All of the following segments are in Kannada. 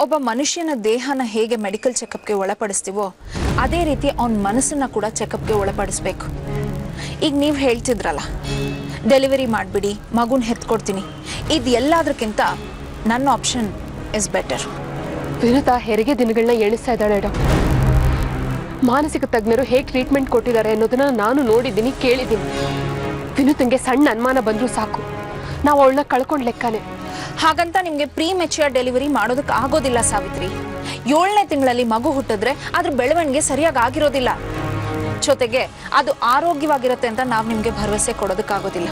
ಒಬ್ಬ ಮನುಷ್ಯನ ದೇಹನ ಹೇಗೆ ಮೆಡಿಕಲ್ ಚೆಕಪ್ಗೆ ಒಳಪಡಿಸ್ತೀವೋ ಅದೇ ರೀತಿ ಅವನ ಮನಸ್ಸನ್ನ ಕೂಡ ಚೆಕಪ್ಗೆ ಒಳಪಡಿಸ್ಬೇಕು. ಈಗ ನೀವು ಹೇಳ್ತಿದ್ರಲ್ಲ, ಡೆಲಿವರಿ ಮಾಡಿಬಿಡಿ, ಮಗುನ ಹೆತ್ಕೊಡ್ತೀನಿ, ಇದು ಎಲ್ಲದಕ್ಕಿಂತ ನನ್ನ ಆಪ್ಷನ್ ಇಸ್ ಬೆಟರ್. ವಿನುತಾ ಹೆರಿಗೆ ದಿನಗಳನ್ನ ಎಣಿಸ್ತಾ ಇದ್ದಾಳೆ ಡಾಕ್ಟರ್. ಮಾನಸಿಕ ತಜ್ಞರು ಹೇಗೆ ಟ್ರೀಟ್ಮೆಂಟ್ ಕೊಟ್ಟಿದ್ದಾರೆ ಅನ್ನೋದನ್ನ ನಾನು ನೋಡಿದ್ದೀನಿ, ಕೇಳಿದ್ದೀನಿ. ವಿನುತಂಗೆ ಸಣ್ಣ ಅನುಮಾನ ಬಂದರೂ ಸಾಕು, ನಾವು ಅವಳನ್ನ ಕಳ್ಕೊಂಡು ಲೆಕ್ಕನೇ. ಹಾಗಂತ ನಿಮಗೆ ಪ್ರೀ ಮೆಚ್ಯೂರ್ ಡೆಲಿವರಿ ಮಾಡೋದಕ್ಕೆ ಆಗೋದಿಲ್ಲ ಸಾವಿತ್ರಿ. 7ನೇ ತಿಂಗಳಲ್ಲಿ ಮಗು ಹುಟ್ಟಿದ್ರೆ ಅದ್ರ ಬೆಳವಣಿಗೆ ಸರಿಯಾಗಿ ಆಗಿರೋದಿಲ್ಲ. ಜೊತೆಗೆ ಅದು ಆರೋಗ್ಯವಾಗಿರುತ್ತೆ ಅಂತ ನಾವು ನಿಮಗೆ ಭರವಸೆ ಕೊಡೋದಕ್ಕಾಗೋದಿಲ್ಲ.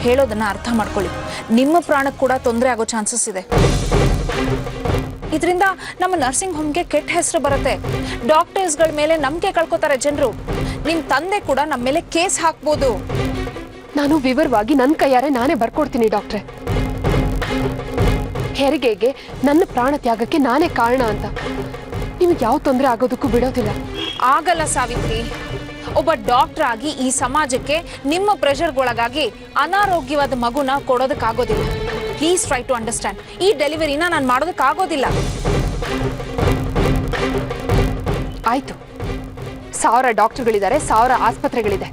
ಹೇಳೋದನ್ನ ಅರ್ಥ ಮಾಡ್ಕೊಳ್ಳಿ. ನಿಮ್ಮ ಪ್ರಾಣಕ್ಕೆ ಕೂಡ ತೊಂದರೆ ಆಗೋ ಚಾನ್ಸಸ್ ಇದೆ. ಇದರಿಂದ ನಮ್ಮ ನರ್ಸಿಂಗ್ ಹೋಮ್ಗೆ ಕೆಟ್ಟ ಹೆಸರು ಬರುತ್ತೆ. ಡಾಕ್ಟರ್ಸ್ಗಳ ಮೇಲೆ ನಂಬಿಕೆ ಕಳ್ಕೊತಾರೆ ಜನರು. ನಿಮ್ಮ ತಂದೆ ಕೂಡ ನಮ್ಮ ಮೇಲೆ ಕೇಸ್ ಹಾಕ್ಬೋದು. ನಾನು ವಿವರವಾಗಿ ನನ್ನ ಕೈಯಾರೆ ನಾನೇ ಬರ್ಕೊಡ್ತೀನಿ ಡಾಕ್ಟ್ರೆ. ಹೆರಿಗೆಗೆ ನನ್ನ ಪ್ರಾಣ ತ್ಯಾಗಕ್ಕೆ ನಾನೇ ಕಾರಣ ಅಂತ. ನಿಮಗೆ ಯಾವ ತೊಂದರೆ ಆಗೋದಕ್ಕೂ ಬಿಡೋದಿಲ್ಲ. ಆಗಲ್ಲ ಸಾವಿತ್ರಿ. ಒಬ್ಬ ಡಾಕ್ಟರ್ ಆಗಿ ಈ ಸಮಾಜಕ್ಕೆ ನಿಮ್ಮ ಪ್ರೆಷರ್ಗೊಳಗಾಗಿ ಅನಾರೋಗ್ಯವಾದ ಮಗುನ ಕೊಡೋದಕ್ಕಾಗೋದಿಲ್ಲ. Please try to understand. ಈ ಡೆಲಿವರಿನ ನಾನು ಮಾಡೋದಕ್ಕಾಗೋದಿಲ್ಲ. ಆಯ್ತು, 1000 ಡಾಕ್ಟರ್ಗಳಿದ್ದಾರೆ, 1000 ಆಸ್ಪತ್ರೆಗಳಿದೆ.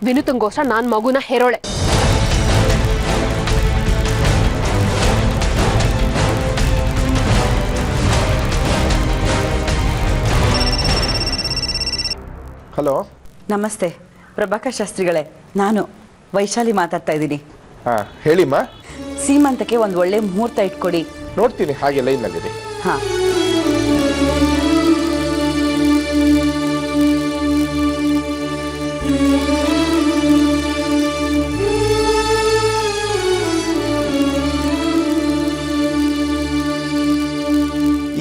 ವಿನುತಂಗೋಸ್ಕರ ನಾನು ಮಗುನ ಹೆರೋಳೆ. ಹಲೋ, ನಮಸ್ತೆ ಪ್ರಭಾಕರ್ ಶಾಸ್ತ್ರಿಗಳೇ, ನಾನು ವೈಶಾಲಿ ಮಾತಾಡ್ತಾ ಇದ್ದೀನಿ. ಹಾಂ ಹೇಳಿಮ್ಮ. ಸೀಮಂತಕ್ಕೆ ಒಂದು ಒಳ್ಳೆ ಮುಹೂರ್ತ ಇಟ್ಕೊಡಿ. ನೋಡ್ತೀನಿ, ಹಾಗೆ ಲೈನ್ನಲ್ಲಿದೆ. ಹಾಂ.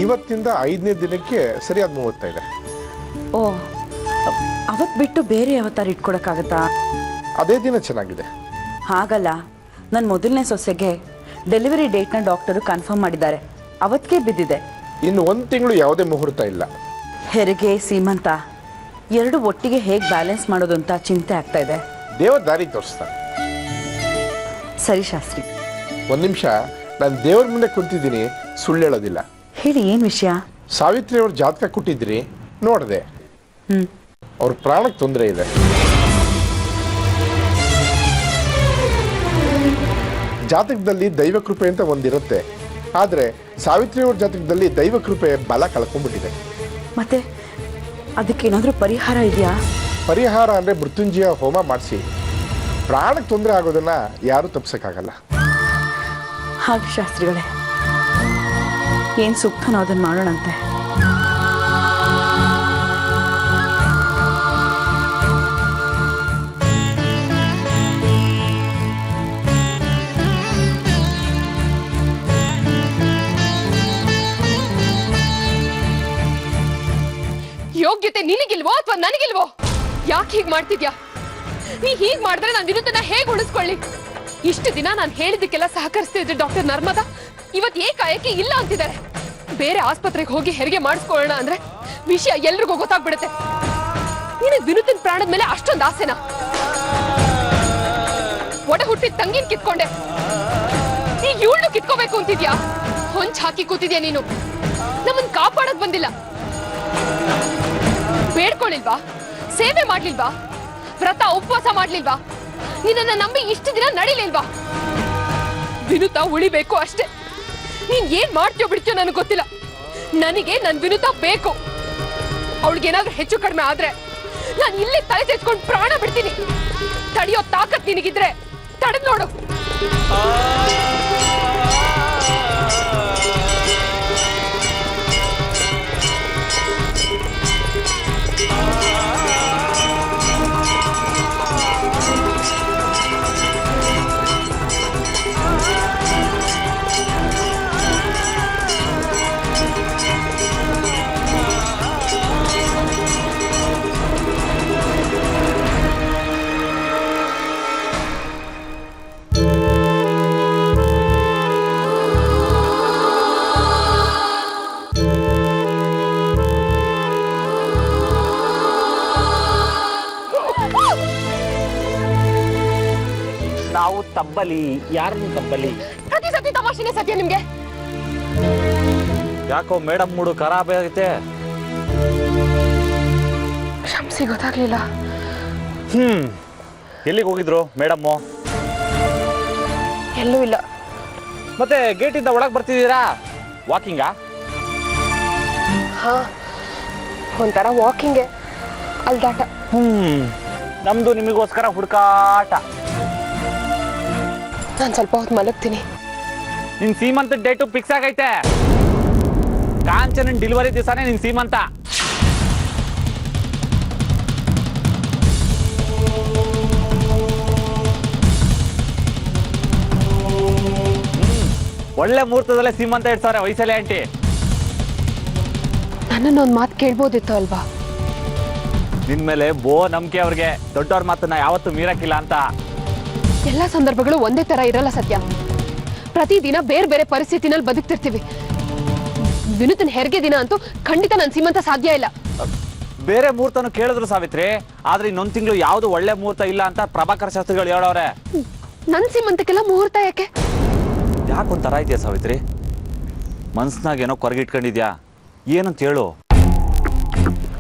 ಇವತ್ತಿಂದ 5ನೇ ದಿನಕ್ಕೆ ಸರಿಯಾದ ಮುಹೂರ್ತ ಇದೆ. ಓ, ಅವತ್ತು ಬಿಟ್ಟು ಬೇರೆ ಅವತಾರ ಇಟ್ಕೊಡಕ್ಕಾಗತ್ತಾ? ಅದೇ ದಿನ ಚೆನ್ನಾಗಿದೆ. ಹಾಗಲ್ಲ, ನನ್ನ ಮೊದಲನೇ ಸೊಸೆಗೆ ಡೆಲಿವರಿ ಡೇಟ್ನ ಡಾಕ್ಟರು ಕನ್ಫರ್ಮ್ ಮಾಡಿದ್ದಾರೆ. ಅವತ್ತಿಗೆ ಬಿದ್ದಿದೆ. ಇನ್ನು 1 ತಿಂಗಳು ಯಾವುದೇ ಮುಹೂರ್ತ ಇಲ್ಲ. ಹೆರಿಗೆ ಸೀಮಂತ ಎರಡು ಒಟ್ಟಿಗೆ ಹೇಗೆ ಬ್ಯಾಲೆನ್ಸ್ ಮಾಡೋದು ಅಂತ ಚಿಂತೆ ಆಗ್ತಾ ಇದೆ. ದೇವರ ದಾರಿ ತೋರಿಸ್ತಾನೆ. ಸರಿ ಶಾಸ್ತ್ರಿ. 1 ನಿಮಿಷ, ನಾನು ದೇವ್ರ ಮುಂದೆ ಕುಂತಿದ್ದೀನಿ, ಸುಳ್ಳು ಹೇಳೋದಿಲ್ಲ. ಹೇಳಿ, ಏನು ವಿಷಯ? ಸಾವಿತ್ರಿ ಅವ್ರ ಜಾತಕ ಕೊಟ್ಟಿದ್ರಿ, ನೋಡಿದೆ. ಅವ್ರ ಪ್ರಾಣಕ್ಕೆ ತೊಂದರೆ ಇದೆ. ಜಾತಕದಲ್ಲಿ ದೈವ ಕೃಪೆ ಅಂತ ಒಂದಿರುತ್ತೆ, ಆದರೆ ಸಾವಿತ್ರಿ ಅವ್ರ ಜಾತಕದಲ್ಲಿ ದೈವ ಕೃಪೆ ಬಲ ಕಳ್ಕೊಂಡ್ಬಿಟ್ಟಿದೆ. ಮತ್ತೆ ಅದಕ್ಕೇನಾದರೂ ಪರಿಹಾರ ಇದೆಯಾ? ಪರಿಹಾರ ಅಂದರೆ ಮೃತ್ಯುಂಜಯ ಹೋಮ ಮಾಡಿಸಿ ಪ್ರಾಣಕ್ಕೆ ತೊಂದರೆ ಆಗೋದನ್ನ ಯಾರೂ ತಪ್ಪಿಸೋಕ್ಕಾಗಲ್ಲ. ಹಾಗೆ ಶಾಸ್ತ್ರಿಗಳೇ, ಏನು ಸೂಕ್ತನೋ ಅದನ್ನು ಮಾಡೋಣಂತೆ. ಯೋಗ್ಯತೆ ನಿನಗಿಲ್ವೋ ಅಥವಾ ನನಗಿಲ್ವೋ? ಯಾಕೆ ಹೀಗೆ ಮಾಡ್ತಿದ್ಯಾ? ನೀ ಹೀಗೆ ಮಾಡಿದ್ರೆ ನಾನು ವಿನುತನ ಹೇಗೆ ಉಳಿಸ್ಕೊಳ್ಳಿ? ಇಷ್ಟು ದಿನ ನಾನು ಹೇಳಿದ್ದಕ್ಕೆಲ್ಲ ಸಹಕರಿಸ್ತಿದ್ರೆ ಡಾಕ್ಟರ್ ನರ್ಮದಾ ಇವತ್ತು ಏಕಾಏಕಿ ಇಲ್ಲ ಅಂತಿದ್ದಾರೆ. ಬೇರೆ ಆಸ್ಪತ್ರೆಗೆ ಹೋಗಿ ಹೆರಿಗೆ ಮಾಡಿಸ್ಕೊಳ್ಳೋಣ ಅಂದ್ರೆ ವಿಷಯ ಎಲ್ರಿಗೂ ಗೊತ್ತಾಗ್ಬಿಡುತ್ತೆ. ನಿನಗೆ ವಿನುತನ ಪ್ರಾಣದ ಮೇಲೆ ಅಷ್ಟೊಂದು ಆಸೆನಾ? ಒಡ ಹುಟ್ಟಿದ ತಂಗಿನ ಕಿತ್ಕೊಂಡೆ, ಈಗ ಇವಳನ್ನು ಕಿತ್ಕೋಬೇಕು ಅಂತಿದ್ಯಾ? ಹೊಂಚ್ ಹಾಕಿ ಕೂತಿದ್ಯಾ ನೀನು. ನಮ್ಮನ್ನ ಕಾಪಾಡಕ್ ಬಂದಿಲ್ಲ. ಬೇಡ್ಕೊಳ್ಳಿಲ್ವಾ? ಸೇವೆ ಮಾಡ್ಲಿಲ್ವಾ? ವ್ರತ ಉಪವಾಸ ಮಾಡ್ಲಿಲ್ವಾ? ನಿನ್ನ ನಂಬಿ ಇಷ್ಟು ದಿನ ನಡಿಲಿಲ್ವಾ? ವಿನುತಾ ಉಳಿಬೇಕು ಅಷ್ಟೇ. ನೀನ್ ಏನ್ ಮಾಡ್ತೀಯೋ ಬಿಡ್ತೀಯೋ ನನಗೆ ಗೊತ್ತಿಲ್ಲ. ನನಗೆ ನನ್ ವಿನುತಾ ಬೇಕು. ಅವಳಿಗೇನಾದ್ರೂ ಹೆಚ್ಚು ಕಡಿಮೆ ಆದ್ರೆ ನಾನು ಇಲ್ಲೇ ತಲೆ ತೆಚ್ಕೊಂಡು ಪ್ರಾಣ ಬಿಡ್ತೀನಿ. ತಡೆಯೋ ತಾಕತ್ ನಿನಗಿದ್ರೆ ತಡೆದ್ ನೋಡು. ನಾವು ತಬ್ಬಲಿ, ಯಾರನ್ನು ತಬ್ಬಲಿ? ಪ್ರತಿ ಸತಿ ತಮಾಷೆನೇ ಸತ್ಯ ನಿಮ್ಗೆ. ಯಾಕೋ ಮೇಡಮ್ ಮೂಡು ಖರಾಬ್ ಆಗೈತೆ. ಕ್ಷಮಿಸಿ, ಗೊತ್ತಾಗ್ಲಿಲ್ಲ. ಎಲ್ಲಿಗೆ ಹೋಗಿದ್ರು ಮೇಡಮ್ಮು? ಎಲ್ಲೂ ಇಲ್ಲ. ಮತ್ತೆ ಗೇಟಿಂದ ಒಳಗೆ ಬರ್ತಿದ್ದೀರಾ? ವಾಕಿಂಗಾ? ಹಾ, ಒಂಥರ ವಾಕಿಂಗೆ, ಅಲ್ದಾಟ. ನಮ್ದು ನಿಮಗೋಸ್ಕರ ಹುಡುಕಾಟ. ನಾನು ಸ್ವಲ್ಪ ಹೊತ್ತು ಮಲಗ್ತೀನಿ. ನಿನ್ ಸೀಮಂತ ಡೇಟು ಫಿಕ್ಸ್ ಆಗೈತೆ. ಕಾಂಚನ ಡೆಲಿವರಿ ದಿವಸನೇ ನಿನ್ ಸೀಮಂತ. ಒಳ್ಳೆ ಮುಹೂರ್ತದಲ್ಲೇ ಸೀಮಂತ ಇಡ್ಸವ್ರೆ ವಯಸ್ಸಲ್ಲೇ ಆಂಟಿ. ನನ್ನನ್ನೊಂದು ಮಾತು ಕೇಳ್ಬೋದಿತ್ತು ಅಲ್ವಾ? ನಿನ್ ಮೇಲೆ ಬೋ ನಂಬಿಕೆ ಅವ್ರಿಗೆ. ದೊಡ್ಡವ್ರ ಮಾತನ್ನ ಯಾವತ್ತೂ ಮೀರಕ್ಕಿಲ್ಲ ಅಂತ. ಎಲ್ಲ ಸಂದರ್ಭಗಳು ಒಂದೇ ತರ ಇರಲ್ಲ ಸತ್ಯ. ಪ್ರತಿದಿನ ಬೇರೆ ಬೇರೆ ಪರಿಸ್ಥಿತಿನಲ್ಲಿ ಬದುಕ್ತಿರ್ತೀವಿ. ವಿನುತನ ಹೆರಿಗೆ ದಿನ ಅಂತೂ ಖಂಡಿತ ನನ್ನ ಸೀಮಂತ ಸಾಧ್ಯ ಇಲ್ಲ. ಬೇರೆ ಮುಹೂರ್ತನು ಕೇಳಿದ್ರು ಸಾವಿತ್ರಿ, ಆದ್ರೆ ಇನ್ನೊಂದ್ ತಿಂಗಳು ಯಾವ್ದು ಒಳ್ಳೆ ಮುಹೂರ್ತ ಇಲ್ಲ ಅಂತ ಪ್ರಭಾಕರ್ ಶಾಸ್ತ್ರಿಗಳು ಹೇಳೋರೆ. ನನ್ನ ಸೀಮಂತಕ್ಕೆಲ್ಲ ಮುಹೂರ್ತ ಯಾಕೆ? ಯಾಕೊಂಥರ ಇದೆಯಾ ಸಾವಿತ್ರಿ? ಮನ್ಸ್ನಾಗ ಏನೋ ಕೊರಗಿಟ್ಕೊಂಡಿದ್ಯಾ? ಏನಂತ ಹೇಳು.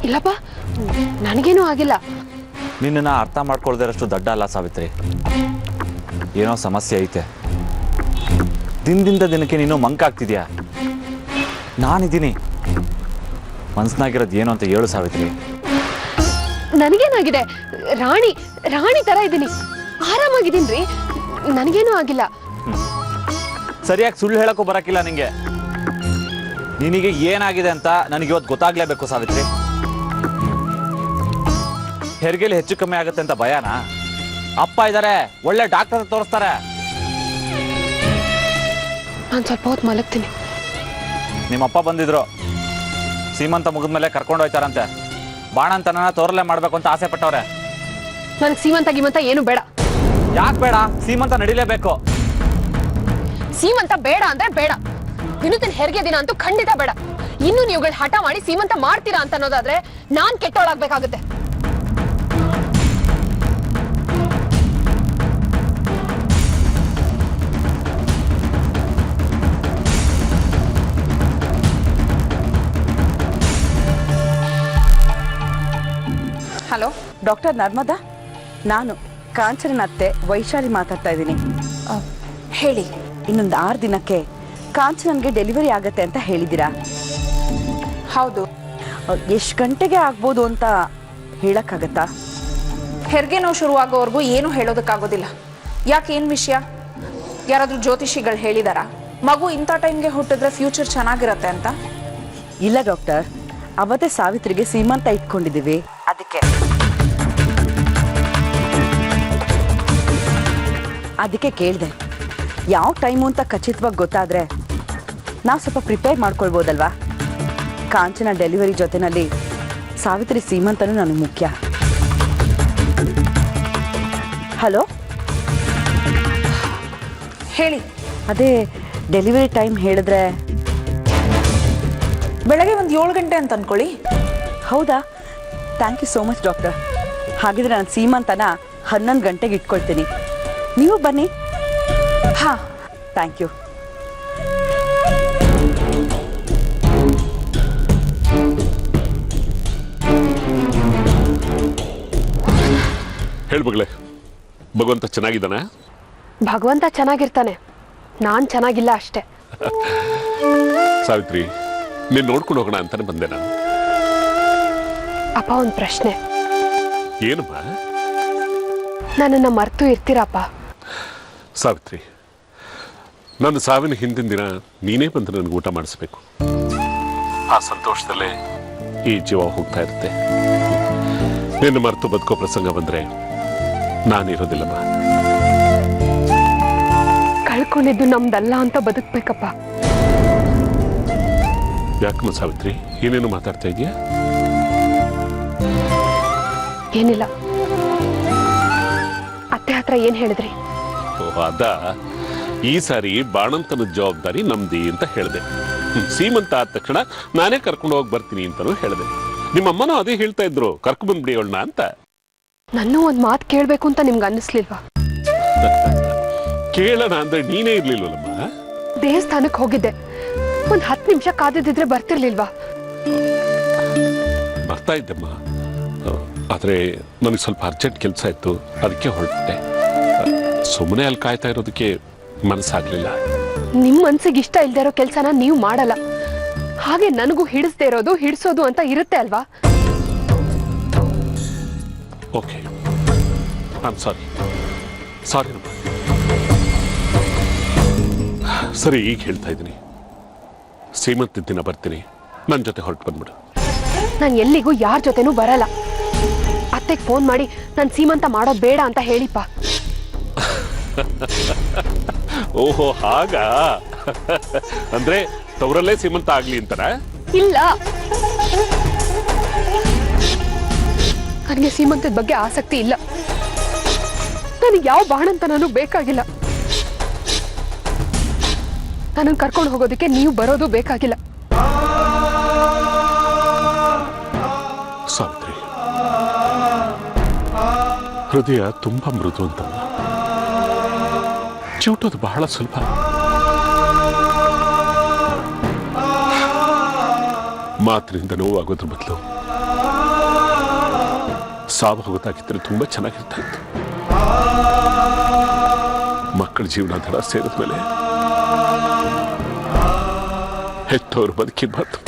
ಇಲ್ಲಪ್ಪ, ನನಗೇನೂ ಆಗಿಲ್ಲ. ನಿನ್ನನ್ನು ಅರ್ಥ ಮಾಡ್ಕೊಳ್ದಿರಷ್ಟು ದಡ್ಡ ಅಲ್ಲ ಸಾವಿತ್ರಿ. ಏನೋ ಸಮಸ್ಯೆ ಐತೆ. ದಿನದಿಂದ ದಿನಕ್ಕೆ ನೀನು ಮಂಕಾಗ್ತಿದ್ಯಾ. ನಾನಿದ್ದೀನಿ. ಮನ್ಸ್ನಾಗಿರೋದು ಏನು ಅಂತ ಹೇಳು ಸಾವಿತ್ರಿ. ನನಗೇನಾಗಿದೆ? ರಾಣಿ ರಾಣಿ ತರ ಇದ್ದೀನಿ, ಆರಾಮಾಗಿದ್ದೀನಿ ರೀ. ನನಗೇನೂ ಆಗಿಲ್ಲ. ಸರಿಯಾಗಿ ಸುಳ್ಳು ಹೇಳಕ್ಕೂ ಬರಕ್ಕಿಲ್ಲ ನಿಂಗೆ. ನಿನಗೆ ಏನಾಗಿದೆ ಅಂತ ನನಗೆ ಇವತ್ತು ಗೊತ್ತಾಗ್ಲೇಬೇಕು ಸಾವಿತ್ರಿ. ಹೆರಿಗೆಲಿ ಹೆಚ್ಚು ಕಮ್ಮಿ ಆಗುತ್ತೆ ಅಂತ ಭಯನಾ? ಅಪ್ಪ ಇದ್ದಾರೆ, ಒಳ್ಳೆ ಡಾಕ್ಟರ್ ತೋರಿಸ್ತಾರೆ. ನಾನು ಸ್ವಲ್ಪ ಹೊತ್ತು ಮಲಗ್ತೀನಿ. ನಿಮ್ಮಪ್ಪ ಬಂದಿದ್ರು. ಸೀಮಂತ ಮುಗಿದ್ಮೇಲೆ ಕರ್ಕೊಂಡು ಹೋಯ್ತಾರಂತೆ. ಬಾಣಂತನ ತೋರಲೆ ಮಾಡ್ಬೇಕು ಅಂತ ಆಸೆ ಪಟ್ಟವ್ರೆ. ನನಗೆ ಸೀಮಂತ ಗೀಮಂತ ಏನು ಬೇಡ. ಯಾಕೆ ಬೇಡ? ಸೀಮಂತ ನಡಿಲೇಬೇಕು. ಸೀಮಂತ ಬೇಡ ಅಂದ್ರೆ ಬೇಡ. ವಿನುತನ ಹೆರಿಗೆ ದಿನ ಅಂತೂ ಖಂಡಿತ ಬೇಡ. ಇನ್ನು ನೀವುಗಳು ಹಠ ಮಾಡಿ ಸೀಮಂತ ಮಾಡ್ತೀರಾ ಅಂತ ಅನ್ನೋದಾದ್ರೆ ನಾನ್ ಕೆಟ್ಟೋಳಾಗ್ಬೇಕಾಗುತ್ತೆ. ಹಲೋ, ಡಾಕ್ಟರ್ ನರ್ಮದಾ, ನಾನು ಕಾಂಚನ ಅತ್ತೆ ವೈಶಾಲಿ ಮಾತಾಡ್ತಾ ಇದ್ದೀನಿ. ಹೇಳಿ. ಇನ್ನೊಂದು 6 ದಿನಕ್ಕೆ ಕಾಂಚನನ್ಗೆ ಡೆಲಿವರಿ ಆಗತ್ತೆ ಅಂತ ಹೇಳಿದ್ದೀರಾ? ಹೌದು. ಎಷ್ಟು ಗಂಟೆಗೆ ಆಗ್ಬೋದು ಅಂತ ಹೇಳಕ್ಕಾಗತ್ತಾ? ಹೆರಿಗೆ ನೋವು ಶುರುವಾಗೋವರೆಗೂ ಏನು ಹೇಳೋದಕ್ಕಾಗೋದಿಲ್ಲ. ಯಾಕೆ, ಏನು ವಿಷಯ? ಯಾರಾದರೂ ಜ್ಯೋತಿಷಿಗಳು ಹೇಳಿದಾರಾ ಮಗು ಇಂಥ ಟೈಮ್ಗೆ ಹುಟ್ಟಿದ್ರೆ ಫ್ಯೂಚರ್ ಚೆನ್ನಾಗಿರತ್ತೆ ಅಂತ? ಇಲ್ಲ ಡಾಕ್ಟರ್, ಅವತ್ತೇ ಸಾವಿತ್ರಿಗೆ ಸೀಮಂತ ಇಟ್ಕೊಂಡಿದ್ದೀವಿ, ಅದಕ್ಕೆ ಕೇಳಿದೆ. ಯಾವ ಟೈಮು ಅಂತ ಖಚಿತವಾಗಿ ಗೊತ್ತಾದ್ರೆ ನಾವು ಸ್ವಲ್ಪ ಪ್ರಿಪೇರ್ ಮಾಡ್ಕೊಳ್ಬೋದಲ್ವಾ? ಕಾಂಚನ ಡೆಲಿವರಿ ಜೊತೆನಲ್ಲಿ ಸಾವಿತ್ರಿ ಸೀಮಂತನೂ ನನಗೆ ಮುಖ್ಯ. ಹಲೋ, ಹೇಳಿ. ಅದೇ ಡೆಲಿವರಿ ಟೈಮ್ ಹೇಳಿದ್ರೆ ಬೆಳಗ್ಗೆ ಒಂದು 7 ಗಂಟೆ ಅಂತ ಅನ್ಕೊಳ್ಳಿ. ಹೌದಾ? Thank you so much doctor. ಹಾಗಿದ್ರೆ ನಾನು ಸೀಮಂತನ 11 ಗಂಟೆಗೆ ಇಟ್ಕೊಳ್ತೀನಿ. ನೀವು ಬನ್ನಿ. ಹಾ, ಥ್ಯಾಂಕ್ ಯು. ಹೇಳ್ಬಗ್ಲೆ, ಭಗವಂತ ಚೆನ್ನಾಗಿದ್ದಾನ? ಭಗವಂತ ಚೆನ್ನಾಗಿರ್ತಾನೆ, ನಾನ್ ಚೆನ್ನಾಗಿಲ್ಲ ಅಷ್ಟೇ. ಸಾವಿತ್ರಿ, ನೀನ್ ನೋಡ್ಕೊಂಡು ಹೋಗೋಣ ಅಂತಾನೆ ಬಂದೆ ನಾನು. ಅಪ್ಪ, ಒಂದು ಪ್ರಶ್ನೆ. ಏನಮ್ಮ? ನನ್ನನ್ನ ಮರ್ತು ಇರ್ತೀರಪ್ಪ? ಸಾವಿತ್ರಿ, ನನ್ನ ಸಾವಿನ ಹಿಂದಿನ ದಿನ ನೀನೇ ಬಂದು ನನಗೆ ಊಟ ಮಾಡಿಸ್ಬೇಕು. ಆ ಸಂತೋಷದಲ್ಲೇ ಈ ಜೀವ ಹೋಗ್ತಾ ಇರುತ್ತೆ. ನಿನ್ನ ಮರೆತು ಬದುಕೋ ಪ್ರಸಂಗ ಬಂದ್ರೆ ನಾನಿರೋದಿಲ್ಲಮ್ಮ. ಕಳ್ಕೊಂಡಿದ್ದು ನಮ್ದಲ್ಲ ಅಂತ ಬದುಕ್ಬೇಕಪ್ಪ. ಯಾಕಮ್ಮ ಸಾವಿತ್ರಿ, ಏನೇನು ಮಾತಾಡ್ತಾ ಇದೀಯಾ? ಏನಿಲ್ಲ. ಅತ್ತೆ ಹತ್ರ ಏನ್ ಹೇಳಿದ್ರಿ? ಅದ ಈ ಸಾರಿ ಬಾಣಂತನ ಜವಾಬ್ದಾರಿ ನಮ್ದಿ ಅಂತ ಹೇಳಿದೆ. ಸೀಮಂತ ಆದ ತಕ್ಷಣ ನಾನೇ ಕರ್ಕೊಂಡು ಹೋಗಿ ಬರ್ತೀನಿ ಅಂತಾನು ಹೇಳಿದೆ. ನಿಮ್ಮಮ್ಮನೂ ಅದೇ ಹೇಳ್ತಾ ಇದ್ರು, ಕರ್ಕೊಂಡು ಬಂದ್ಬಿಡಿ ಅವಳನ್ನ ಅಂತ. ನನ್ನೂ ಒಂದ್ ಮಾತು ಕೇಳ್ಬೇಕು ಅಂತ ನಿಮ್ಗೆ ಅನ್ನಿಸ್ಲಿಲ್ವಾ? ಕೇಳೋಣ ಅಂದ್ರೆ ನೀನೇ ಇರ್ಲಿಲ್ವಲ್ಲಮ್ಮ. ದೇವಸ್ಥಾನಕ್ಕೆ ಹೋಗಿದ್ದೆ. ಒಂದ್ 10 ನಿಮಿಷ ಕಾದಿದ್ರೆ ಬರ್ತಿರ್ಲಿಲ್ವಾ? ಬರ್ತಾ ಇದ್ದಮ್ಮ, ಆದರೆ ನನಗೆ ಸ್ವಲ್ಪ ಅರ್ಜೆಂಟ್ ಕೆಲಸ ಇತ್ತು, ಅದಕ್ಕೆ ಹೊರಟೆ. ಸುಮ್ಮನೆ ಅಲ್ಲಿ ಕಾಯ್ತಾ ಇರೋದಕ್ಕೆ ಮನಸ್ಸಾಗ್ಲಿಲ್ಲ. ನಿಮ್ ಮನ್ಸಿಗೆ ಇಷ್ಟ ಇಲ್ದೇ ಇರೋ ಕೆಲ್ಸನ ನೀವು ಮಾಡಲ್ಲ, ಹಾಗೆ ನನಗೂ ಹಿಡಿಸ್ದೇ ಇರೋದು ಹಿಡಿಸೋದು ಅಂತ ಇರುತ್ತೆ ಅಲ್ವಾ? ಓಕೆ, ಐ ಆಮ್ ಸಾರಿ ಅಮ್ಮ. ಸರಿ, ಈಗ ಹೇಳ್ತಾ ಇದ್ದೀನಿ, ಸೀಮಂತ ದಿನ ಬರ್ತೀನಿ, ನನ್ನ ಜೊತೆ ಹೊರಟು ಬಂದ್ಬಿಡು. ನಾನು ಎಲ್ಲಿಗೂ ಯಾರ ಜೊತೆನೂ ಬರಲ್ಲ. ಅತ್ತೆಗೆ ಫೋನ್ ಮಾಡಿ ನಾನು ಸೀಮಂತ ಮಾಡೋದು ಬೇಡ ಅಂತ ಹೇಳಿಪ್ಪ. ಓಹೋ, ಹಾಗ ಅಂದ್ರೆ ತವರಲ್ಲೇ ಸೀಮಂತ ಆಗ್ಲಿ ಅಂತಾರ? ಇಲ್ಲ, ನನಗೆ ಸೀಮಂತದ ಬಗ್ಗೆ ಆಸಕ್ತಿ ಇಲ್ಲ. ನನಗೆ ಯಾವ ಬಾಣಂತ ನಾನು ಬೇಕಾಗಿಲ್ಲ. ನನ್ನ ಕರ್ಕೊಂಡು ಹೋಗೋದಕ್ಕೆ ನೀವು ಬರೋದು ಬೇಕಾಗಿಲ್ಲ. ಸಾವಿತ್ರಿ, ಹೃದಯ ತುಂಬಾ ಮೃದು ಅಂತಲ್ಲ, ಚಿವುಟೋದು ಬಹಳ ಸುಲಭ. ಮಾತಿನಿಂದ ನೋವಾಗೋದ್ರ ಬದಲು ಸಾವು ಹೋಗೋದಾಗಿದ್ದರೆ ತುಂಬಾ ಚೆನ್ನಾಗಿರ್ತಾ ಇತ್ತು. ಮಕ್ಕಳ ಜೀವನ ದಡ ಸೇರಿದ ಮೇಲೆ ಹೆತ್ತವರು ಬದುಕಿರ್ಬಾರ್ದು.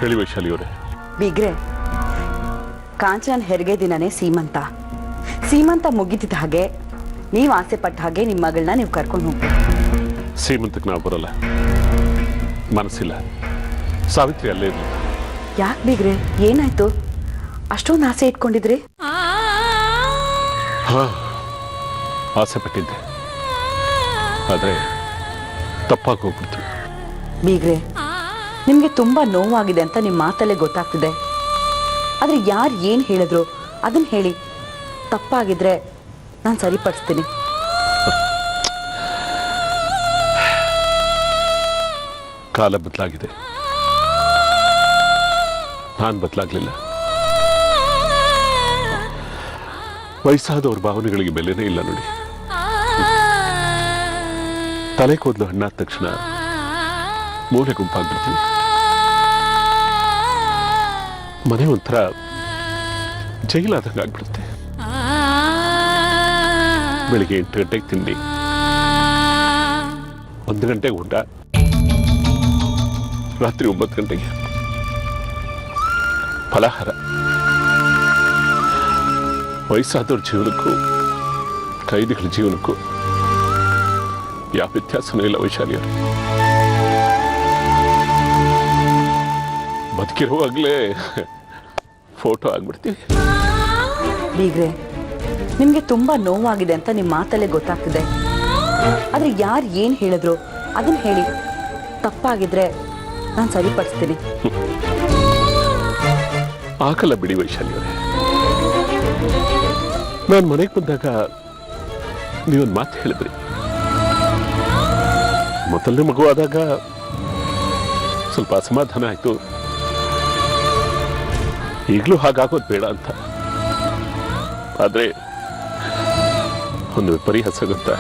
ಹೇಳಿ ವೈಶಾಲಿ ಅವರೇ. ಬಿಗ್ರೆ, ಕಾಂಚನ ಹೆರಿಗೆ ದಿನನೇ ಸೀಮಂತ ಮುಗಿದಿದ್ದ ಹಾಗೆ ನೀವು ಆಸೆ ಪಟ್ಟ ಹಾಗೆ ನಿಮ್ಮ ಮಗಳನ್ನ ನೀವು ಕರ್ಕೊಂಡು ಹೋಗ್ಬೇಕು. ಸೀಮಂತಕ್ಕೆ ನಾವು ಬರಲ್ಲ, ಮನಸ್ಸಿಲ್ಲ. ಸಾವಿತ್ರಿ ಅಲ್ಲೇ ಇರಲಿ. ಯಾಕೆ ಬಿಗ್ರೆ, ಏನಾಯ್ತು? ಅಷ್ಟೊಂದು ಆಸೆ ಇಟ್ಕೊಂಡಿದ್ರಿ? ಹಾ, ಆಸೆ ಪಟ್ಟಿದ್ದೆ, ಆದ್ರೆ ತಪ್ಪಾಗಿ ಹೋಗ್ಬಿಡ್ತು. ಬೀಗ್ರೆ, ನಿಮ್ಗೆ ತುಂಬಾ ನೋವಾಗಿದೆ ಅಂತ ನಿಮ್ಮ ಮಾತಲ್ಲೇ ಗೊತ್ತಾಗ್ತಿದೆ. ಆದ್ರೆ ಯಾರು ಏನ್ ಹೇಳಿದ್ರು ಅದನ್ನ ಹೇಳಿ. ತಪ್ಪಾಗಿದ್ರೆ ನಾನು ಸರಿಪಡಿಸ್ತೀನಿ. ಕಾಲ ಬದಲಾಗಿದೆ, ನಾನು ಬದಲಾಗ್ಲಿಲ್ಲ. ವಯಸ್ಸಾದವ್ರ ಭಾವನೆಗಳಿಗೆ ಬೆಲೆನೇ ಇಲ್ಲ ನೋಡಿ. ತಲೆ ಕೂದಲು ಹಣ್ಣಾದ ತಕ್ಷಣ ಮೂಲೆ ಗುಂಪಾಗ್ಬಿಡ್ತೀವಿ. ಮನೆ ಒಂಥರ ಜೈಲಾದಂಗೆ ಆಗ್ಬಿಡುತ್ತೆ. ಬೆಳಿಗ್ಗೆ 8 ಗಂಟೆಗೆ ತಿಂಡಿ, 1 ಗಂಟೆಗೆ ಊಟ, ರಾತ್ರಿ 9 ಗಂಟೆಗೆ ಫಲಾಹಾರ. ವಯಸ್ಸಾದವ್ರ ಜೀವನಕ್ಕೂ ಕೈದಿಗಳ ಜೀವನಕ್ಕೂ ಯಾವ ವ್ಯತ್ಯಾಸನೂ ಇಲ್ಲ ವೈಶಾಲಿಯರು. ಬದುಕಿರುವಾಗಲೇ ಫೋಟೋ ಆಗ್ಬಿಡ್ತೀವಿ. ಬೀಗ್ರೆ, ನಿಮ್ಗೆ ತುಂಬಾ ನೋವಾಗಿದೆ ಅಂತ ನಿಮ್ಮ ಮಾತಲ್ಲೇ ಗೊತ್ತಾಗ್ತಿದೆ. ಆದ್ರೆ ಯಾರು ಏನ್ ಹೇಳಿದ್ರು ಅದನ್ನ ಹೇಳಿ. ತಪ್ಪಾಗಿದ್ರೆ ನಾನು ಸರಿಪಡಿಸ್ತೀನಿ. ಆಗಲ್ಲ ಬಿಡಿ ವೈಶಾಲಿಯವರೇ. ನಾನು ಮನೆಗೆ ಬಂದಾಗ ನೀವೊಂದು ಮಾತು ಹೇಳಿದ್ರಿ. ಮೊದಲನೇ ಮಗು ಆದಾಗ ಸ್ವಲ್ಪ ಅಸಮಾಧಾನ ಆಯ್ತು. ಈಗಲೂ ಹಾಗಾಗೋದು ಬೇಡ ಅಂತ. ಆದ್ರೆ ಒಂದು ವಿಪರ್ಯಾಸ ಗೊತ್ತಾ?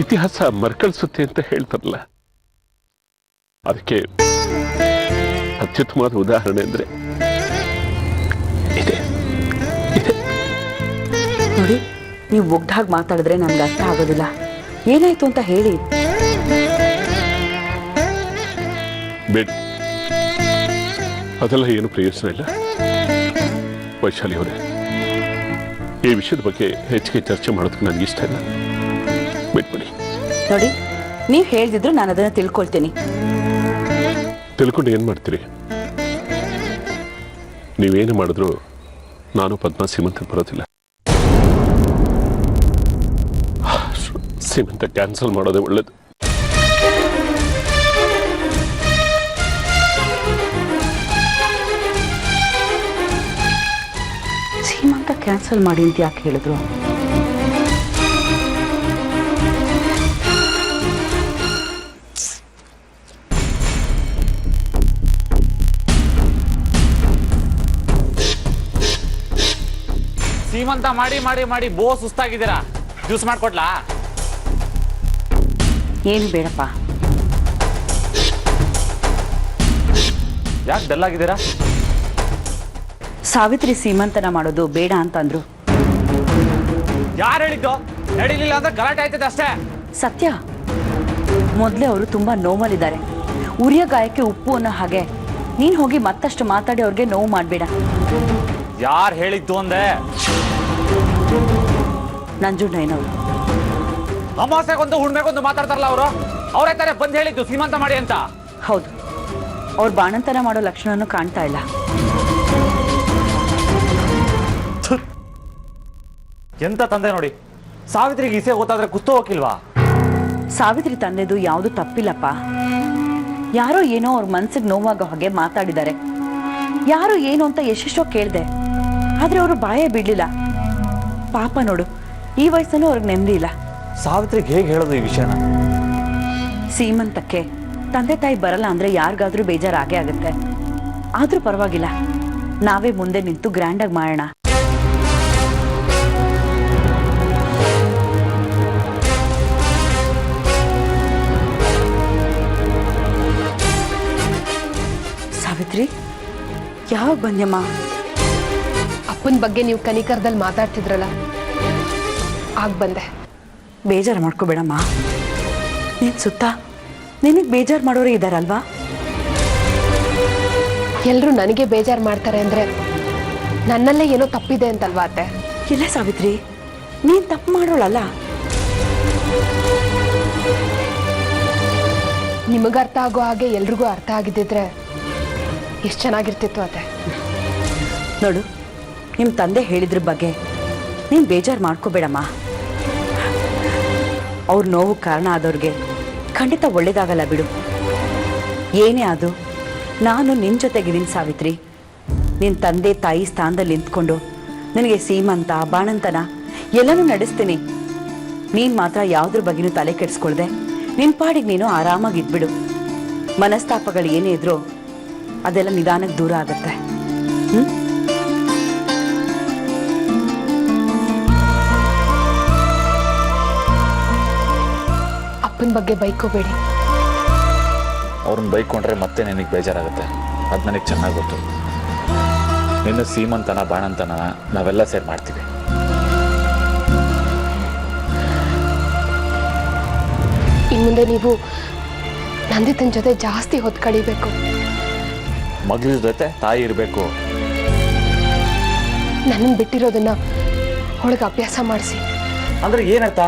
ಇತಿಹಾಸ ಮರ್ಕಳಿಸುತ್ತೆ ಅಂತ ಹೇಳ್ತಾರಲ್ಲ, ಅದಕ್ಕೆ ಅತ್ಯುತ್ತಮವಾದ ಉದಾಹರಣೆ ಅಂದ್ರೆ ಇದೆ. ನೋಡಿ, ನೀವು ಒಗ್ದಾಗ ಮಾತಾಡಿದ್ರೆ ನನ್ಗೆ ಅರ್ಥ ಆಗೋದಿಲ್ಲ. ಏನಾಯ್ತು ಅಂತ ಹೇಳಿ. ಬೇಡಿ, ಅದೆಲ್ಲ ಏನು ಪ್ರಯೋಜನ ಇಲ್ಲ ವೈಶಾಲಿ ಅವರೇ. ಈ ವಿಷಯದ ಬಗ್ಗೆ ಹೆಚ್ಚಿಗೆ ಚರ್ಚೆ ಮಾಡೋದಕ್ಕೆ ನನಗೆ ಇಷ್ಟ ಇಲ್ಲ. ಬಿಟ್ಬಿಡಿ. ನೋಡಿ, ನೀವು ಹೇಳ್ದಿದ್ರು ನಾನು ಅದನ್ನ ತಿಳ್ಕೊಳ್ತೀನಿ. ತಿಳ್ಕೊಂಡು ಏನ್ ಮಾಡ್ತೀರಿ? ನೀವೇನು ಮಾಡಿದ್ರು ನಾನು ಪದ್ಮ ಸೀಮಂತಕ್ಕೆ ಬರೋದಿಲ್ಲ. ಸೀಮಂತ ಕ್ಯಾನ್ಸಲ್ ಮಾಡೋದೇ ಒಳ್ಳೇದು. ಸೀಮಂತ ಕ್ಯಾನ್ಸಲ್ ಮಾಡಿ ಅಂತ ಯಾಕೆ ಹೇಳಿದ್ರು? ಸೀಮಂತ ಮಾಡಿ ಮಾಡಿ ಮಾಡಿ ಬೋ ಸುಸ್ತಾಗಿದ್ದೀರಾ. ಜ್ಯೂಸ್ ಮಾಡ್ಕೊಡ್ಲಾ? ಏನು ಬೇಡಪ್ಪ. ಯಾಕೆ ಡಲ್ ಆಗಿದ್ದೀರಾ? ಸಾವಿತ್ರಿ ಸೀಮಂತನ ಮಾಡೋದು ಬೇಡ ಅಂತಂದ್ರು. ಯಾರು ಹೇಳಿದ್ದು? ನಡೀಲಿಲ್ಲ ಅಂದ್ರೆ ಗಲಾಟೆ ಆಯ್ತದೆ ಅಷ್ಟೇ. ಸತ್ಯ, ಮೊದಲೇ ಅವರು ತುಂಬಾ ನೋವಲ್ಲಿದ್ದಾರೆ. ಉರಿಯ ಗಾಯಕ್ಕೆ ಉಪ್ಪು ಅನ್ನೋ ಹಾಗೆ ನೀನು ಹೋಗಿ ಮತ್ತಷ್ಟು ಮಾತಾಡಿ ಅವ್ರಿಗೆ ನೋವು ಮಾಡಬೇಡ. ಯಾರು ಹೇಳಿದ್ದು ಅಂದೆ? ನಂಜುಂಡಯ್ಯನವರು. ಅಮಾವಾಸ್ಯೆಗೊಂದು ಹುಣ್ಮೆಗೊಂದು ಮಾತಾಡ್ತಾರಲ್ಲ ಅವರು. ಅವರೇ ತಾನೇ ಬಂದು ಹೇಳಿದ್ದು ಸೀಮಂತ ಮಾಡಿ ಅಂತ. ಹೌದು, ಅವ್ರು ಬಾಣಂತನ ಮಾಡೋ ಲಕ್ಷಣನೂ ಕಾಣ್ತಾ ಇಲ್ಲ. ಎಂತ ತಂದೆ ನೋಡಿ, ಸಾವಿತ್ರಿಗೆ ಇಸೆ ಗೊತ್ತಾದ್ರೆ ಕುಸ್ತೋ ಹೋಗಿಲ್ವಾ? ಸಾವಿತ್ರಿ ತಂದೆದು ಯಾವುದು ತಪ್ಪಿಲ್ಲಪ್ಪ. ಯಾರೋ ಏನೋ ಅವ್ರ ಮನ್ಸಿಗೆ ನೋವಾಗೋ ಹಾಗೆ ಮಾತಾಡಿದ್ದಾರೆ. ಯಾರು ಏನು ಅಂತ ಎಷ್ಟೆಷ್ಟೋ ಕೇಳಿದೆ, ಆದ್ರೆ ಅವರು ಬಾಯೇ ಬಿಡ್ಲಿಲ್ಲ. ಪಾಪ ನೋಡು, ಈ ವಯಸ್ಸಲ್ಲೂ ಅವ್ರಿಗೆ ನೆಮ್ಮದಿ ಇಲ್ಲ. ಸಾವಿತ್ರಿಗೆ ಹೇಗೆ ಹೇಳೋದು ಈ ವಿಷಯನ? ಸೀಮಂತಕ್ಕೆ ತಂದೆ ತಾಯಿ ಬರಲ್ಲ ಅಂದ್ರೆ ಯಾರಿಗಾದ್ರೂ ಬೇಜಾರಾಗೇ ಆಗುತ್ತೆ. ಆದ್ರೂ ಪರವಾಗಿಲ್ಲ, ನಾವೇ ಮುಂದೆ ನಿಂತು ಗ್ರ್ಯಾಂಡಾಗಿ ಮಾಡೋಣ. ಸಾವಿತ್ರಿ, ಯಾವಾಗ ಬಂದ್ಯಮ್ಮ? ಅಪ್ಪನ ಬಗ್ಗೆ ನೀವು ಕನಿಕರದಲ್ಲಿ ಮಾತಾಡ್ತಿದ್ರಲ್ಲ, ಆಗ ಬಂದೆ. ಬೇಜಾರು ಮಾಡ್ಕೋಬೇಡಮ್ಮ. ನೀನ್ ಸುತ್ತ ನಿನಗೆ ಬೇಜಾರು ಮಾಡೋರೇ ಇದ್ದಾರಲ್ವಾ? ಎಲ್ಲರೂ ನನಗೆ ಬೇಜಾರು ಮಾಡ್ತಾರೆ ಅಂದ್ರೆ ನನ್ನಲ್ಲೇ ಏನೋ ತಪ್ಪಿದೆ ಅಂತಲ್ವಾ ಅತ್ತೆ? ಇಲ್ಲ ಸಾವಿತ್ರಿ, ನೀನ್ ತಪ್ಪು ಮಾಡೋಳಲ್ಲ. ನಿಮಗ ಅರ್ಥ ಆಗೋ ಹಾಗೆ ಎಲ್ರಿಗೂ ಅರ್ಥ ಆಗಿದ್ದಿದ್ರೆ ಎಷ್ಟು ಚೆನ್ನಾಗಿರ್ತಿತ್ತು ಅತ್ತೆ. ನೋಡು, ನಿಮ್ಮ ತಂದೆ ಹೇಳಿದ್ರ ಬಗ್ಗೆ ನೀನು ಬೇಜಾರು ಮಾಡ್ಕೋಬೇಡಮ್ಮ. ಅವ್ರ ನೋವು ಕಾರಣ ಆದವ್ರಿಗೆ ಖಂಡಿತ ಒಳ್ಳೇದಾಗಲ್ಲ ಬಿಡು. ಏನೇ ಅದು, ನಾನು ನಿನ್ನ ಜೊತೆಗಿದ್ದೀನಿ ಸಾವಿತ್ರಿ. ನಿನ್ನ ತಂದೆ ತಾಯಿ ಸ್ಥಾನದಲ್ಲಿ ನಿಂತ್ಕೊಂಡು ನನಗೆ ಸೀಮಂತ ಬಾಣಂತನ ಎಲ್ಲನೂ ನಡೆಸ್ತೀನಿ. ನೀನು ಮಾತ್ರ ಯಾವುದ್ರ ಬಗ್ಗೆನೂ ತಲೆ ಕೆಡಿಸ್ಕೊಳ್ದೆ ನಿನ್ನ ಪಾಡಿಗೆ ನೀನು ಆರಾಮಾಗಿದ್ಬಿಡು. ಮನಸ್ತಾಪಗಳು ಏನೇ ಇದ್ರೂ ಅದೆಲ್ಲ ನಿಧಾನಕ್ಕೆ ದೂರ ಆಗುತ್ತೆ. ಅಪ್ಪನ ಬಗ್ಗೆ ಬೈಕೋಬೇಡಿ. ಅವ್ರನ್ನ ಬೈಕೊಂಡ್ರೆ ಮತ್ತೆ ನಿನಗೆ ಬೇಜಾರಾಗುತ್ತೆ. ಅದು ನನಗೆ ಚೆನ್ನಾಗಿ ಗೊತ್ತು. ನಿನ್ನ ಸೀಮಂತನ ಬಾಣಂತನ ನಾವೆಲ್ಲ ಸೇರಿ ಮಾಡ್ತೀವಿ. ಇನ್ನು ಮುಂದೆ ನೀವು ನಂದಿತನ ಜೊತೆ ಜಾಸ್ತಿ ಹೊತ್ತು ಕಳಿಬೇಕು. ಮಗಳ ಜೊತೆ ತಾಯಿ ಇರಬೇಕು. ನನ್ನನ್ನು ಬಿಟ್ಟಿರೋದನ್ನ ಅವಳಿಗೆ ಅಭ್ಯಾಸ ಮಾಡಿಸಿ. ಅಂದ್ರೆ ಏನರ್ಥ?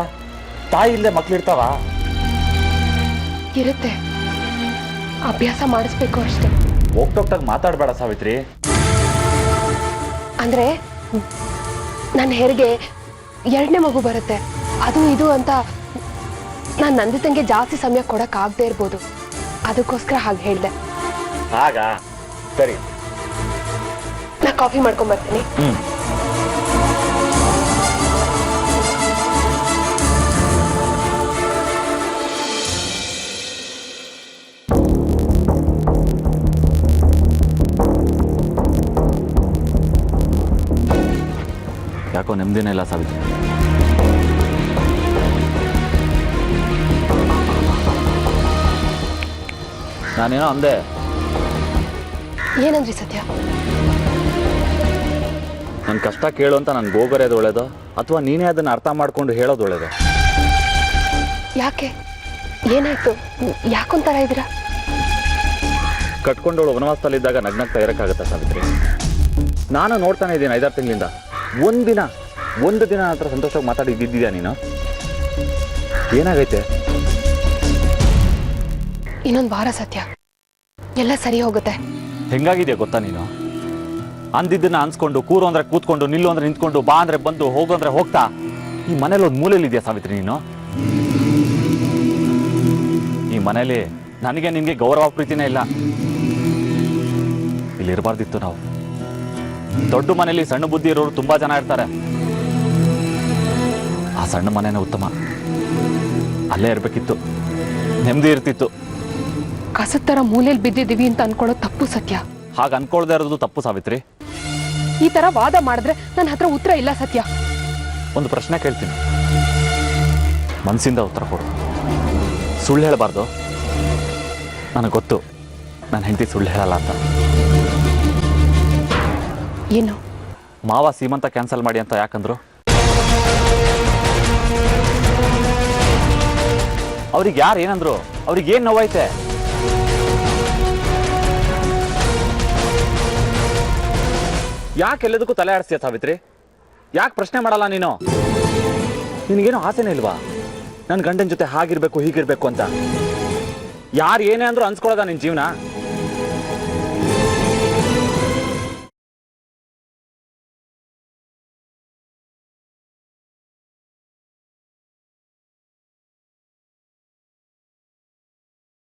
ತಾಯಿ ಇಲ್ಲದೆ ಮಕ್ಳಿರ್ತಾವ? ಇರುತ್ತೆ, ಅಭ್ಯಾಸ ಮಾಡಿಸ್ಬೇಕು ಅಷ್ಟೇ. ಹೋಗ್ಟೋಗ್ಟಾಗಿ ಮಾತಾಡಬೇಡ ಸಾವಿತ್ರಿ. ಅಂದ್ರೆ ನನ್ನ ಹೆರಿಗೆ 2ನೇ ಮಗು ಬರುತ್ತೆ, ಅದು ಇದು ಅಂತ ನಾನು ನಂದಿತಂಗೆ ಜಾಸ್ತಿ ಸಮಯ ಕೊಡಕ್ಕಾಗದೇ ಇರ್ಬೋದು. ಅದಕ್ಕೋಸ್ಕರ ಹಾಗೆ ಹೇಳಿದೆ. ಆಗ ಸರಿ, ನಾ ಕಾಫಿ ಮಾಡ್ಕೊಂಡ್ಬರ್ತೀನಿ. ಯಾಕೋ ನೆಮ್ಮದಿನೇ ಇಲ್ಲ ಸಾವಿತ್ರಿ. ನಾನೇನೋ ಅಂದೆ. ಏನಂದ್ರಿ ಸತ್ಯ? ನನ್ನ ಕಷ್ಟ ಕೇಳು ಅಂತ ನನ್ಗೆ ಗೋಗರೆಯೋದು ಒಳ್ಳೇದು, ಅಥವಾ ನೀನೇ ಅದನ್ನು ಅರ್ಥ ಮಾಡ್ಕೊಂಡು ಹೇಳೋದು ಒಳ್ಳೇದು? ಯಾಕೆ, ಏನಾಯ್ತು? ಯಾಕೊಂತರ ಇದ್ದೀರಾ? ಕಟ್ಕೊಂಡವಳು ವನವಾಸದಲ್ಲಿದ್ದಾಗ ನಗ್ನಗ್ತಾ ಇರೋಕ್ಕಾಗತ್ತಾ ಸಾವಿತ್ರಿ? ನಾನು ನೋಡ್ತಾನೆ ಇದ್ದೀನಿ 5-6 ತಿಂಗಳಿಂದ. ಒಂದು ದಿನ ಹತ್ರ ಸಂತೋಷವಾಗಿ ಮಾತಾಡಿದ್ದಿದ್ಯಾ ನೀನು? ಏನಾಗೈತೆ? ಇನ್ನೊಂದು ವಾರ ಸತ್ಯ, ಎಲ್ಲ ಸರಿ ಹೋಗುತ್ತೆ. ಹೆಂಗಾಗಿದೆಯಾ ಗೊತ್ತಾ ನೀನು? ಅಂದಿದ್ದನ್ನ ಅನ್ಸ್ಕೊಂಡು ಕೂರು ಅಂದ್ರೆ ಕೂತ್ಕೊಂಡು ನಿಲ್ಲು ಅಂದ್ರೆ ನಿಂತ್ಕೊಂಡು ಬಾ ಅಂದ್ರೆ ಬಂದು ಹೋಗು ಅಂದ್ರೆ ಹೋಗ್ತಾ ಈ ಮನೇಲಿ ಒಂದು ಮೂಲೆಯಲ್ಲಿ ಇದೆಯಾ ಸಾವಿತ್ರಿ ನೀನು? ಈ ಮನೇಲಿ ನನಗೆ ನಿನಗೆ ಗೌರವ ಪ್ರೀತಿನೇ ಇಲ್ಲ. ಇಲ್ಲಿರಬಾರ್ದಿತ್ತು ನಾವು. ದೊಡ್ಡ ಮನೇಲಿ ಸಣ್ಣ ಬುದ್ಧಿ ಇರೋರು ತುಂಬಾ ಜನ ಇರ್ತಾರೆ. ಆ ಸಣ್ಣ ಮನೆನೇ ಉತ್ತಮ. ಅಲ್ಲೇ ಇರ್ಬೇಕಿತ್ತು, ನೆಮ್ಮದಿ ಇರ್ತಿತ್ತು. ಕಸದ ಥರ ಮೂಲೆಯಲ್ಲಿ ಬಿದ್ದಿದ್ದೀವಿ ಅಂತ ಅನ್ಕೊಳ್ಳೋದು ತಪ್ಪು ಸತ್ಯ. ಹಾಗೆ ಅನ್ಕೊಳ್ದೇ ಇರೋದು ತಪ್ಪು ಸಾವಿತ್ರಿ. ಈ ತರ ವಾದ ಮಾಡಿದ್ರೆ ನನ್ನ ಹತ್ರ ಉತ್ತರ ಇಲ್ಲ ಸತ್ಯ. ಒಂದು ಪ್ರಶ್ನೆ ಕೇಳ್ತೀನಿ, ಮನಸ್ಸಿಂದ ಉತ್ತರ ಕೊಡು. ಸುಳ್ಳು ಹೇಳಬಾರ್ದು. ನನಗೆ ಗೊತ್ತು ನನ್ನ ಹೆಂಡತಿ ಸುಳ್ಳು ಹೇಳಲ್ಲ ಅಂತ. ಏನು? ಮಾವ ಸೀಮಂತ ಕ್ಯಾನ್ಸಲ್ ಮಾಡಿ ಅಂತ ಯಾಕಂದ್ರು? ಅವ್ರಿಗೆ ಯಾರು ಏನಂದ್ರು? ಅವ್ರಿಗೆ ಏನು ನೋವೈತೆ? ಯಾಕೆ ಎಲ್ಲದಕ್ಕೂ ತಲೆ ಆಡಿಸ್ತೀಯ ಸಾವಿತ್ರಿ? ಯಾಕೆ ಪ್ರಶ್ನೆ ಮಾಡಲ್ಲ ನೀನು? ನಿನಗೇನು ಆಸೆನೇ ಇಲ್ವಾ ನನ್ನ ಗಂಡನ ಜೊತೆ ಹಾಗಿರ್ಬೇಕು ಹೀಗಿರ್ಬೇಕು ಅಂತ? ಯಾರು ಏನೇ ಅಂದ್ರೂ ಅನ್ಸ್ಕೊಳ್ಳೋದ ನಿನ್ನ ಜೀವನ?